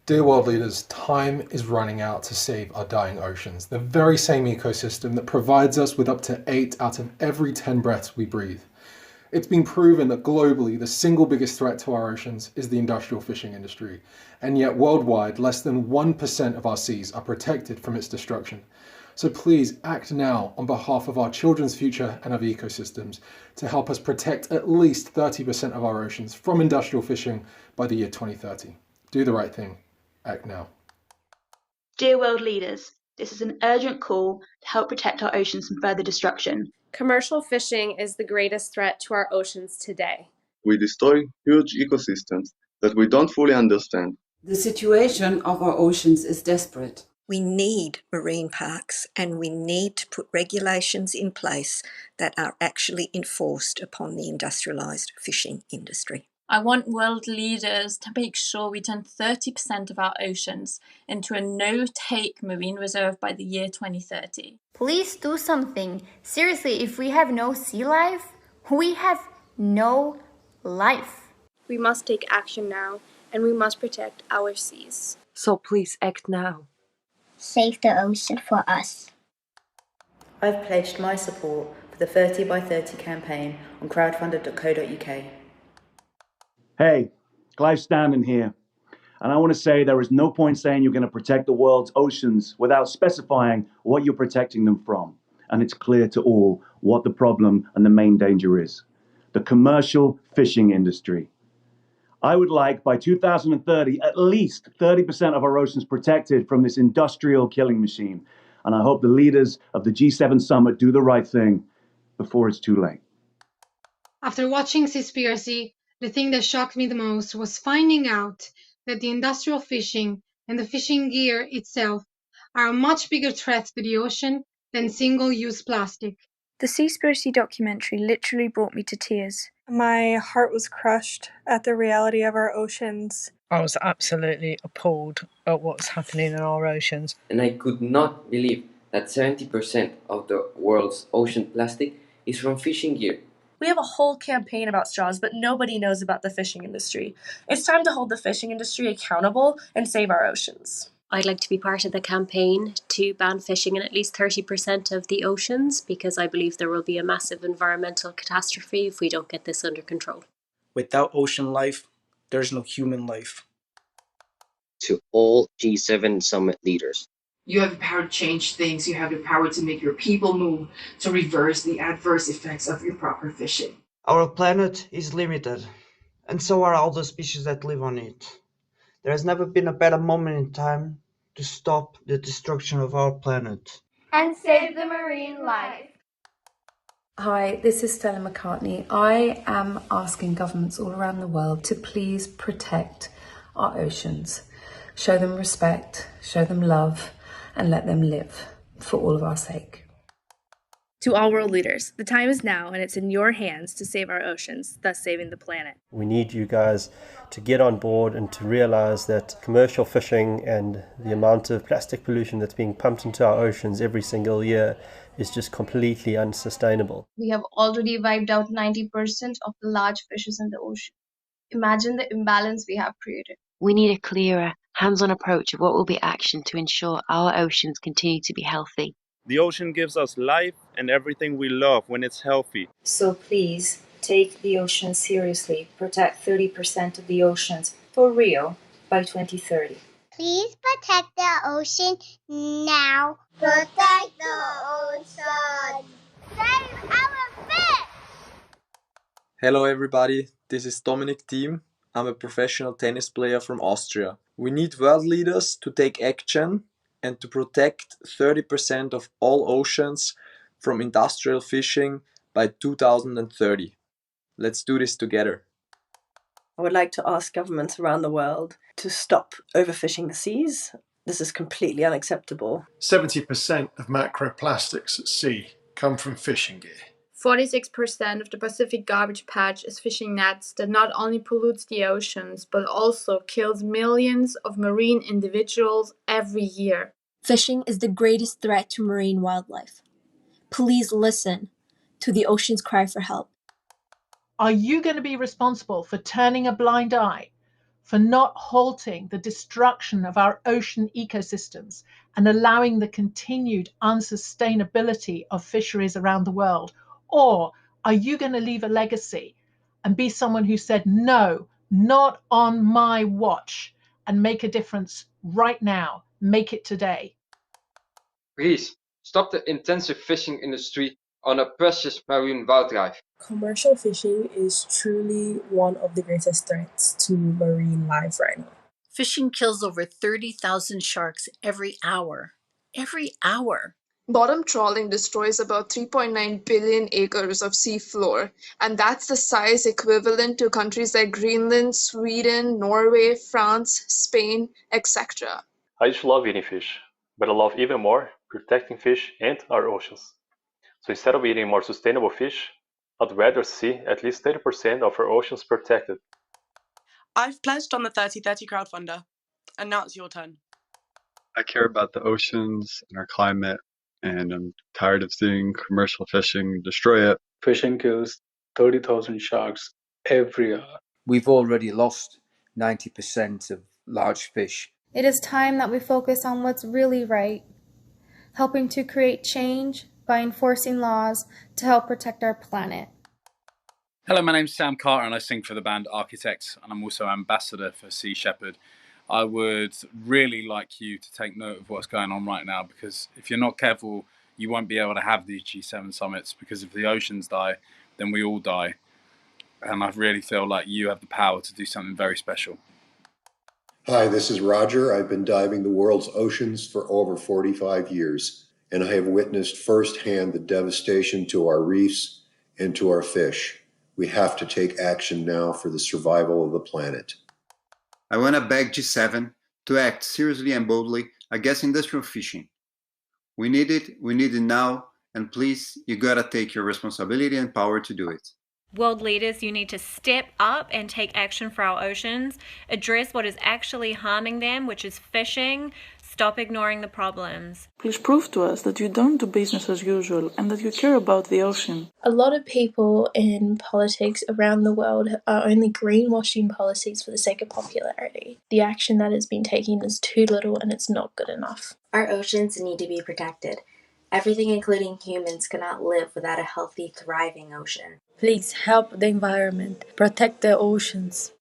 Dear world leaders, time is running out to save our dying oceans, the very same ecosystem that provides us with up to 8 out of every 10 breaths we breathe. It's been proven that globally the single biggest threat to our oceans is the industrial fishing industry, and yet worldwide less than 1% of our seas are protected from its destruction. So please act now on behalf of our children's future and of ecosystems to help us protect at least 30% of our oceans from industrial fishing by the year 2030. Do the right thing. Act now. Dear world leaders, this is an urgent call to help protect our oceans from further destruction. Commercial fishing is the greatest threat to our oceans today. We destroy huge ecosystems that we don't fully understand. The situation of our oceans is desperate. We need marine parks, and we need to put regulations in place that are actually enforced upon the industrialised fishing industry. I want world leaders to make sure we turn 30% of our oceans into a no-take marine reserve by the year 2030. Please do something. Seriously, if we have no sea life, we have no life. We must take action now, and we must protect our seas. So please act now. Save the ocean for us. I've pledged my support for the 30 by 30 campaign on crowdfunded.co.uk. Hey, Clive Standen here. And I want to say there is no point saying you're going to protect the world's oceans without specifying what you're protecting them from. And it's clear to all what the problem and the main danger is. The commercial fishing industry. I would like, by 2030, at least 30% of our oceans protected from this industrial killing machine. And I hope the leaders of the G7 summit do the right thing before it's too late. After watching Seaspiracy, the thing that shocked me the most was finding out that the industrial fishing and the fishing gear itself are a much bigger threat to the ocean than single-use plastic. The Seaspiracy documentary literally brought me to tears. My heart was crushed at the reality of our oceans. I was absolutely appalled at what's happening in our oceans. And I could not believe that 70% of the world's ocean plastic is from fishing gear. We have a whole campaign about straws, but nobody knows about the fishing industry. It's time to hold the fishing industry accountable and save our oceans. I'd like to be part of the campaign to ban fishing in at least 30% of the oceans, because I believe there will be a massive environmental catastrophe if we don't get this under control. Without ocean life, there's no human life. To all G7 summit leaders. You have the power to change things. You have the power to make your people move, to reverse the adverse effects of improper fishing. Our planet is limited, and so are all the species that live on it. There has never been a better moment in time to stop the destruction of our planet. And save the marine life. Hi, this is Stella McCartney. I am asking governments all around the world to please protect our oceans. Show them respect, show them love, and let them live for all of our sake. To all world leaders, the time is now, and it's in your hands to save our oceans, thus saving the planet. We need you guys to get on board and to realize that commercial fishing and the amount of plastic pollution that's being pumped into our oceans every single year is just completely unsustainable. We have already wiped out 90% of the large fishes in the ocean. Imagine the imbalance we have created. We need a clearer, hands-on approach of what will be action to ensure our oceans continue to be healthy. The ocean gives us life and everything we love when it's healthy. So please, take the ocean seriously. Protect 30% of the oceans for real by 2030. Please protect the ocean now. Protect the ocean. Save our fish! Hello everybody, this is Dominic Thiem. I'm a professional tennis player from Austria. We need world leaders to take action and to protect 30% of all oceans from industrial fishing by 2030. Let's do this together. I would like to ask governments around the world to stop overfishing the seas. This is completely unacceptable. 70% of macroplastics at sea come from fishing gear. 46% of the Pacific garbage patch is fishing nets that not only pollutes the oceans, but also kills millions of marine individuals every year. Fishing is the greatest threat to marine wildlife. Please listen to the ocean's cry for help. Are you going to be responsible for turning a blind eye, for not halting the destruction of our ocean ecosystems and allowing the continued unsustainability of fisheries around the world? Or are you going to leave a legacy and be someone who said, no, not on my watch, and make a difference right now? Make it today. Please, stop the intensive fishing industry on a precious marine wildlife. Commercial fishing is truly one of the greatest threats to marine life right now. Fishing kills over 30,000 sharks every hour. Every hour. Bottom trawling destroys about 3.9 billion acres of seafloor, and that's the size equivalent to countries like Greenland, Sweden, Norway, France, Spain, etc. I just love eating fish, but I love even more protecting fish and our oceans. So instead of eating more sustainable fish, I'd rather see at least 30% of our oceans protected. I've pledged on the 30/30 crowdfunder, and now it's your turn. I care about the oceans and our climate, and I'm tired of seeing commercial fishing destroy it. Fishing kills 30,000 sharks every year. We've already lost 90% of large fish. It is time that we focus on what's really right, helping to create change by enforcing laws to help protect our planet. Hello, my name's Sam Carter and I sing for the band Architects, and I'm also ambassador for Sea Shepherd. I would really like you to take note of what's going on right now, because if you're not careful, you won't be able to have these G7 summits, because if the oceans die, then we all die. And I really feel like you have the power to do something very special. Hi, this is Roger. I've been diving the world's oceans for over 45 years, and I have witnessed firsthand the devastation to our reefs and to our fish. We have to take action now for the survival of the planet. I want to beg G7 to act seriously and boldly against industrial fishing. We need it now, and please, you gotta take your responsibility and power to do it. World leaders, you need to step up and take action for our oceans, address what is actually harming them, which is fishing. Stop ignoring the problems. Please prove to us that you don't do business as usual and that you care about the ocean. A lot of people in politics around the world are only greenwashing policies for the sake of popularity. The action that is being taken is too little and it's not good enough. Our oceans need to be protected. Everything, including humans, cannot live without a healthy, thriving ocean. Please help the environment, protect the oceans.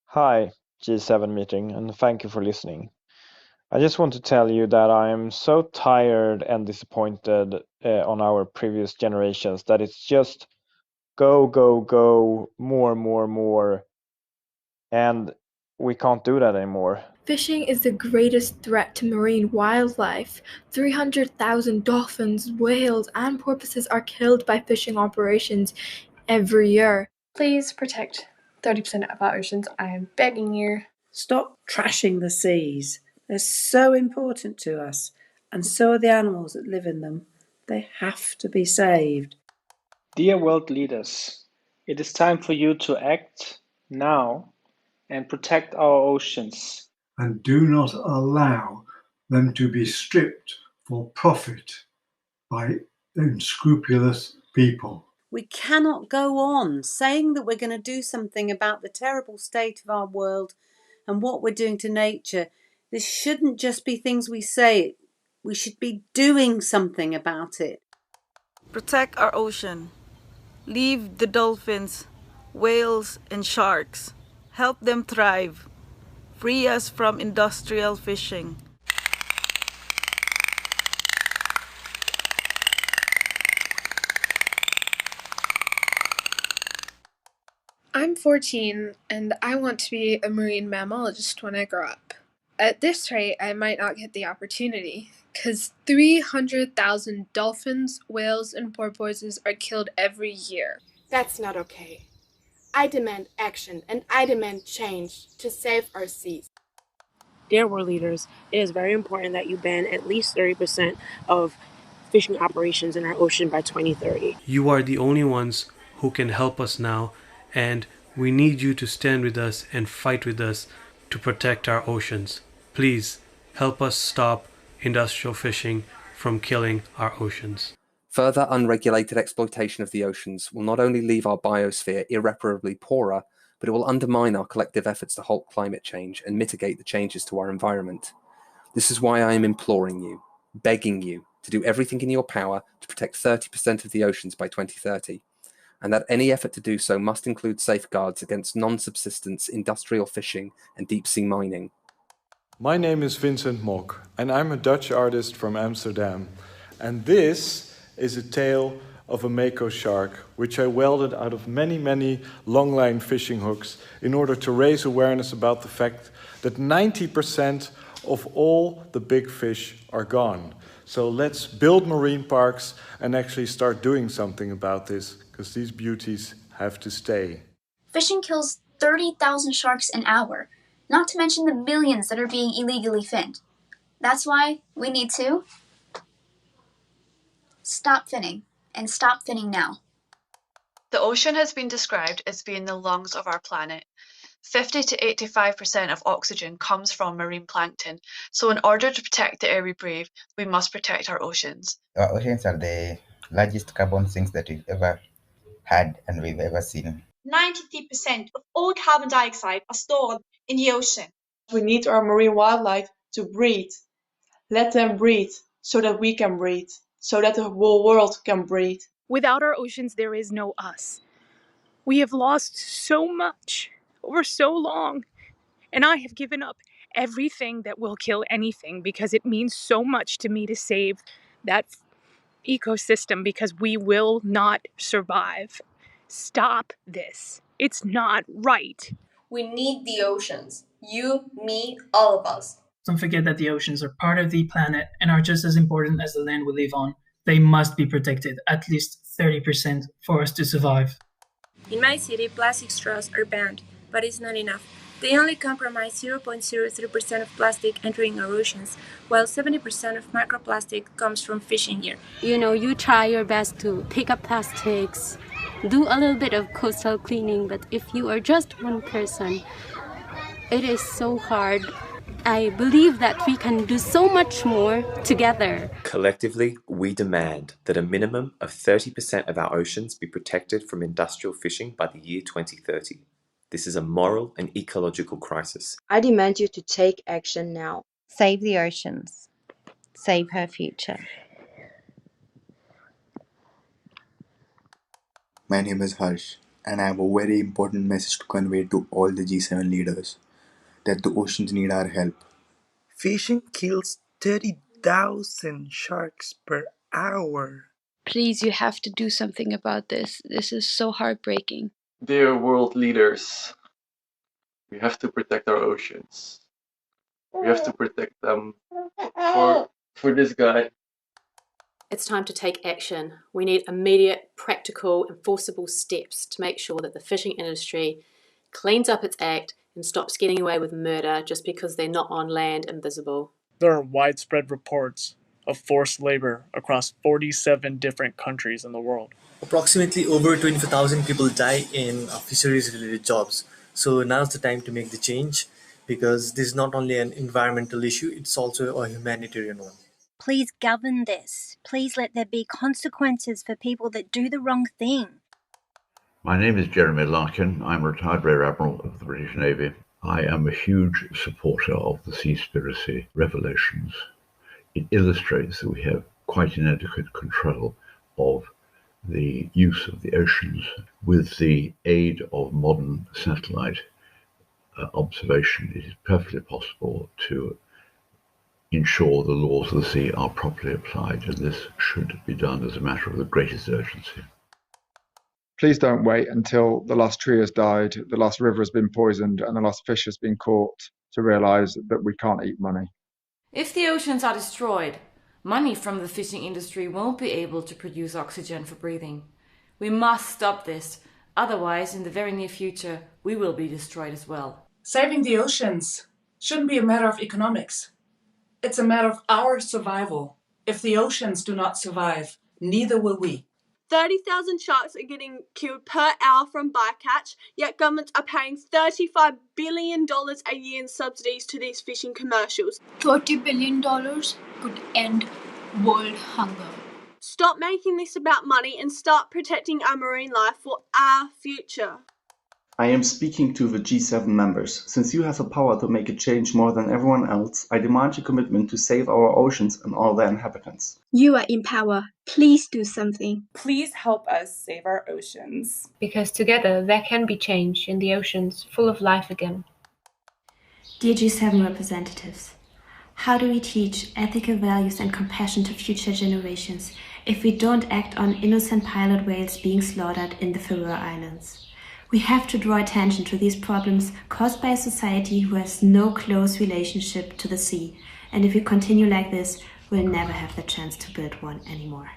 Hi, G7 meeting, and thank you for listening. I just want to tell you that I am so tired and disappointed on our previous generations that it's just go, go, go, more, and we can't do that anymore. Fishing is the greatest threat to marine wildlife. 300,000 dolphins, whales, and porpoises are killed by fishing operations every year. Please protect 30% of our oceans. I am begging you. Stop trashing the seas. They're so important to us, and so are the animals that live in them. They have to be saved. Dear world leaders, it is time for you to act now and protect our oceans. And do not allow them to be stripped for profit by unscrupulous people. We cannot go on saying that we're going to do something about the terrible state of our world and what we're doing to nature. This shouldn't just be things we say. We should be doing something about it. Protect our ocean. Leave the dolphins, whales, and sharks. Help them thrive. Free us from industrial fishing. I'm 14 and I want to be a marine mammologist when I grow up. At this rate, I might not get the opportunity, because 300,000 dolphins, whales, and porpoises are killed every year. That's not okay. I demand action and I demand change to save our seas. Dear world leaders, it is very important that you ban at least 30% of fishing operations in our ocean by 2030. You are the only ones who can help us now, and we need you to stand with us and fight with us to protect our oceans. Please help us stop industrial fishing from killing our oceans. Further unregulated exploitation of the oceans will not only leave our biosphere irreparably poorer, but it will undermine our collective efforts to halt climate change and mitigate the changes to our environment. This is why I am imploring you, begging you, to do everything in your power to protect 30% of the oceans by 2030, and that any effort to do so must include safeguards against non-subsistence industrial fishing and deep-sea mining. My name is Vincent Mok, and I'm a Dutch artist from Amsterdam. And this is a tale of a mako shark, which I welded out of many long-line fishing hooks in order to raise awareness about the fact that 90% of all the big fish are gone. So let's build marine parks and actually start doing something about this, because these beauties have to stay. Fishing kills 30,000 sharks an hour, not to mention the millions that are being illegally finned. That's why we need to stop finning, and stop finning now. The ocean has been described as being the lungs of our planet. 50 to 85% of oxygen comes from marine plankton, so in order to protect the air we breathe, we must protect our oceans. Our oceans are the largest carbon sinks that we've ever had and we've ever seen. 93% of all carbon dioxide are stored in the ocean. We need our marine wildlife to breathe. Let them breathe so that we can breathe, so that the whole world can breathe. Without our oceans, there is no us. We have lost so much over so long, and I have given up everything that will kill anything because it means so much to me to save that ecosystem, because we will not survive. Stop this. It's not right. We need the oceans. You, me, all of us. Don't forget that the oceans are part of the planet and are just as important as the land we live on. They must be protected, at least 30%, for us to survive. In my city, plastic straws are banned, but it's not enough. They only comprise 0.03% of plastic entering our oceans, while 70% of microplastic comes from fishing gear. You try your best to pick up plastics, do a little bit of coastal cleaning, but if you are just one person, it is so hard. I believe that we can do so much more together. Collectively, we demand that a minimum of 30% of our oceans be protected from industrial fishing by the year 2030. This is a moral and ecological crisis. I demand you to take action now. Save the oceans. Save her future. My name is Harsh, and I have a very important message to convey to all the G7 leaders, that the oceans need our help. Fishing kills 30,000 sharks per hour. Please, you have to do something about this. This is so heartbreaking. Dear world leaders, we have to protect our oceans. We have to protect them for this guy. It's time to take action. We need immediate, practical, enforceable steps to make sure that the fishing industry cleans up its act and stops getting away with murder just because they're not on land and visible. There are widespread reports of forced labor across 47 different countries in the world. Approximately over 24,000 people die in fisheries-related jobs. So now's the time to make the change, because this is not only an environmental issue, it's also a humanitarian one. Please govern this. Please let there be consequences for people that do the wrong thing. My name is Jeremy Larkin. I'm a retired Rear Admiral of the British Navy. I am a huge supporter of the Seaspiracy revelations. It illustrates that we have quite inadequate control of the use of the oceans. With the aid of modern satellite observation, it is perfectly possible to ensure the laws of the sea are properly applied, and this should be done as a matter of the greatest urgency. Please don't wait until the last tree has died, the last river has been poisoned, and the last fish has been caught to realise that we can't eat money. If the oceans are destroyed, money from the fishing industry won't be able to produce oxygen for breathing. We must stop this, otherwise in the very near future we will be destroyed as well. Saving the oceans shouldn't be a matter of economics. It's a matter of our survival. If the oceans do not survive, neither will we. 30,000 sharks are getting killed per hour from bycatch, yet governments are paying $35 billion a year in subsidies to these fishing commercials. $30 billion could end world hunger. Stop making this about money and start protecting our marine life for our future. I am speaking to the G7 members. Since you have the power to make a change more than everyone else, I demand your commitment to save our oceans and all their inhabitants. You are in power. Please do something. Please help us save our oceans. Because together there can be change in the oceans full of life again. Dear G7 representatives, how do we teach ethical values and compassion to future generations if we don't act on innocent pilot whales being slaughtered in the Faroe Islands? We have to draw attention to these problems caused by a society who has no close relationship to the sea, and if we continue like this, we'll never have the chance to build one anymore.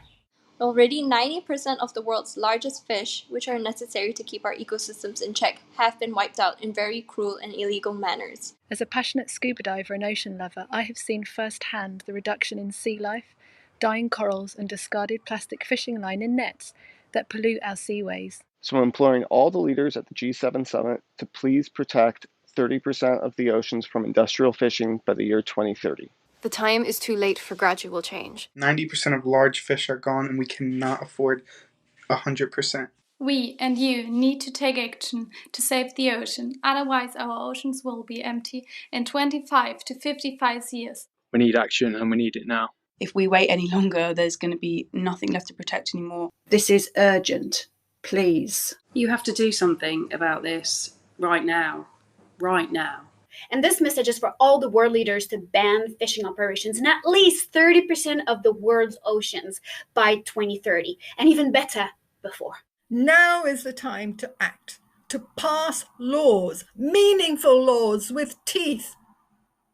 Already 90% of the world's largest fish, which are necessary to keep our ecosystems in check, have been wiped out in very cruel and illegal manners. As a passionate scuba diver and ocean lover, I have seen firsthand the reduction in sea life, dying corals and discarded plastic fishing line in nets that pollute our seaways. So I'm imploring all the leaders at the G7 summit to please protect 30% of the oceans from industrial fishing by the year 2030. The time is too late for gradual change. 90% of large fish are gone and we cannot afford 100%. We and you need to take action to save the ocean, otherwise our oceans will be empty in 25 to 55 years. We need action and we need it now. If we wait any longer, there's going to be nothing left to protect anymore. This is urgent. Please. You have to do something about this right now. Right now. And this message is for all the world leaders to ban fishing operations in at least 30% of the world's oceans by 2030, and even better, before. Now is the time to act, to pass laws, meaningful laws with teeth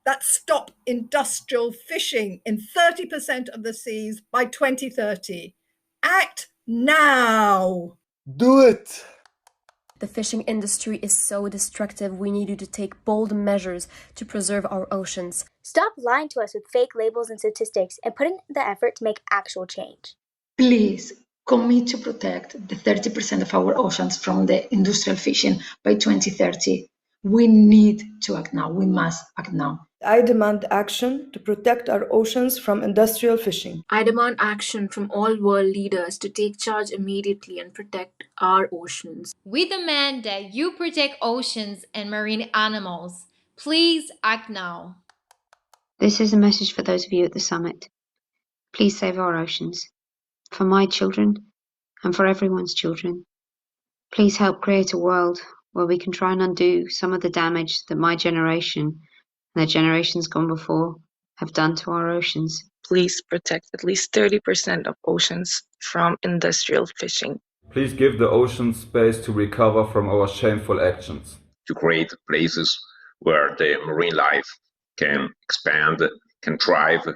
that stop industrial fishing in 30% of the seas by 2030. Act now! Do it! The fishing industry is so destructive, we need you to take bold measures to preserve our oceans. Stop lying to us with fake labels and statistics and put in the effort to make actual change. Please commit to protect the 30% of our oceans from the industrial fishing by 2030. We need to act now. We must act now. I demand action to protect our oceans from industrial fishing. I demand action from all world leaders to take charge immediately and protect our oceans. We demand that you protect oceans and marine animals. Please act now. This is a message for those of you at the summit. Please save our oceans. For my children and for everyone's children. Please help create a world where we can try and undo some of the damage that my generation and the generations gone before have done to our oceans. Please protect at least 30% of oceans from industrial fishing. Please give the ocean space to recover from our shameful actions. To create places where the marine life can expand, can thrive,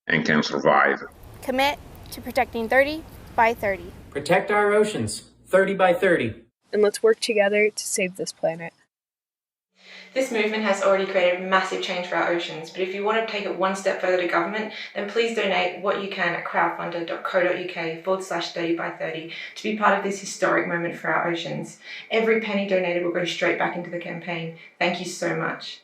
and can survive. Commit to protecting 30 by 30. Protect our oceans, 30 by 30. And let's work together to save this planet. This movement has already created massive change for our oceans, but if you want to take it one step further to government, then please donate what you can at crowdfunder.co.uk/30 by 30 to be part of this historic moment for our oceans. Every penny donated will go straight back into the campaign. Thank you so much.